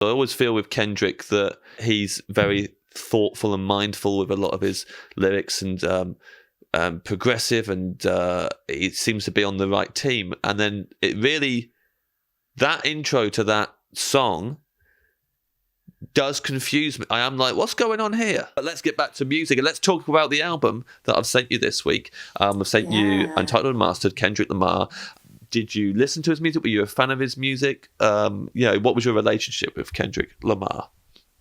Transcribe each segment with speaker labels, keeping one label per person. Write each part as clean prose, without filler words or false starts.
Speaker 1: I always feel with Kendrick that he's very thoughtful and mindful with a lot of his lyrics, and progressive, and it seems to be on the right team. And then that intro to that song does confuse me. I am like, what's going on here? But let's get back to music and let's talk about the album that I've sent you this week. I've sent you Untitled, Unmastered, Kendrick Lamar. Did you listen to his music? Were you a fan of his music? What was your relationship with Kendrick Lamar?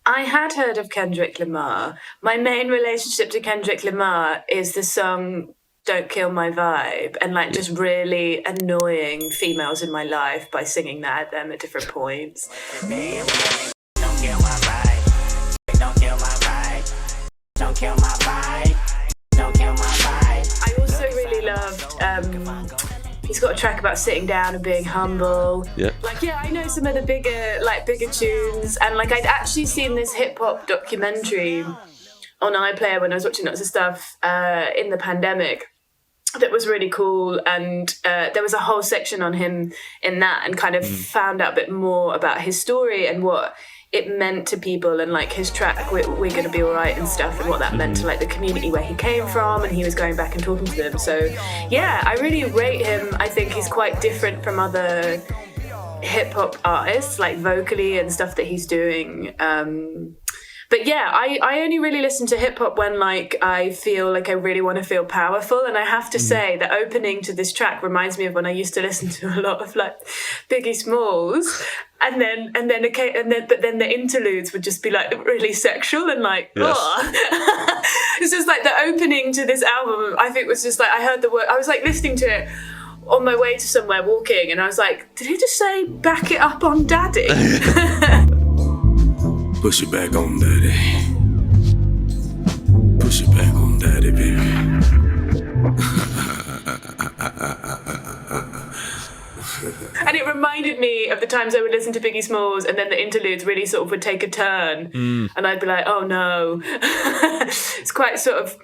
Speaker 2: I had heard of Kendrick Lamar. My main relationship to Kendrick Lamar is the song Don't Kill My Vibe, and just really annoying females in my life by singing that at them at different points. Don't kill my vibe. Don't kill my vibe. Don't kill my vibe. Don't kill my vibe. I also really loved he's got a track about sitting down and being humble.
Speaker 1: Yeah.
Speaker 2: I know some of the bigger tunes, and I'd actually seen this hip hop documentary on iPlayer when I was watching lots of stuff in the pandemic. That was really cool, and there was a whole section on him in that, and kind of found out a bit more about his story and what it meant to people, and his track We're Gonna Be Alright and stuff, and what that meant to the community where he came from, and he was going back and talking to them. So yeah, I really rate him. I think he's quite different from other hip-hop artists, vocally and stuff that he's doing. But yeah, I only really listen to hip-hop when I feel I really want to feel powerful. And I have to say the opening to this track reminds me of when I used to listen to a lot of Biggie Smalls. But then the interludes would just be really sexual and oh. It's just the opening to this album, I think, was just I heard the word, I was listening to it on my way to somewhere walking, and I was did he just say back it up on daddy?
Speaker 3: Push it back on daddy. Push it back on daddy, baby.
Speaker 2: And it reminded me of the times I would listen to Biggie Smalls, and then the interludes really sort of would take a turn, and I'd be like, oh no. It's quite sort of,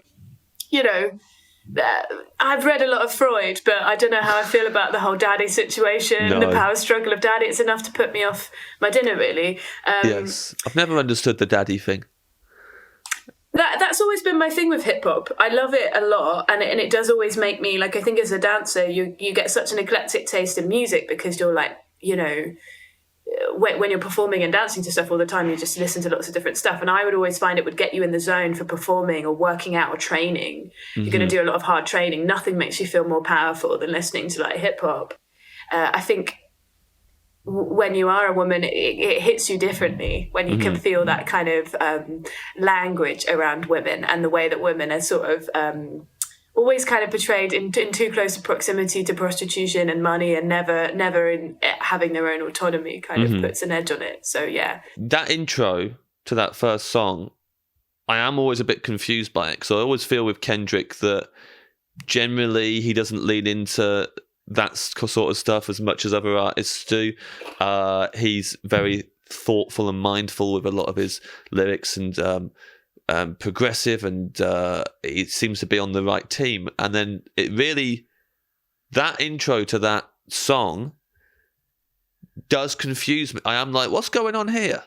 Speaker 2: I've read a lot of Freud, but I don't know how I feel about the whole daddy situation, the power struggle of daddy. It's enough to put me off my dinner, really.
Speaker 1: Yes, I've never understood the daddy thing.
Speaker 2: That's always been my thing with hip hop. I love it a lot, and it does always make me I think as a dancer, you get such an eclectic taste in music, because you're when you're performing and dancing to stuff all the time, you just listen to lots of different stuff. And I would always find it would get you in the zone for performing or working out or training. You're going to do a lot of hard training. Nothing makes you feel more powerful than listening to hip hop. I think when you are a woman, it hits you differently when you can feel that kind of language around women, and the way that women are sort of always kind of portrayed in too close a proximity to prostitution and money, and never in having their own autonomy kind of puts an edge on it. So yeah.
Speaker 1: That intro to that first song, I am always a bit confused by it, because I always feel with Kendrick that generally he doesn't lean into that sort of stuff as much as other artists do. He's very thoughtful and mindful with a lot of his lyrics, and progressive, and it seems to be on the right team. And then that intro to that song does confuse me. I am like, what's going on here?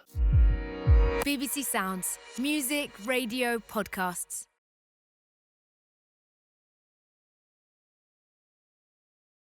Speaker 4: BBC Sounds, music, radio, podcasts.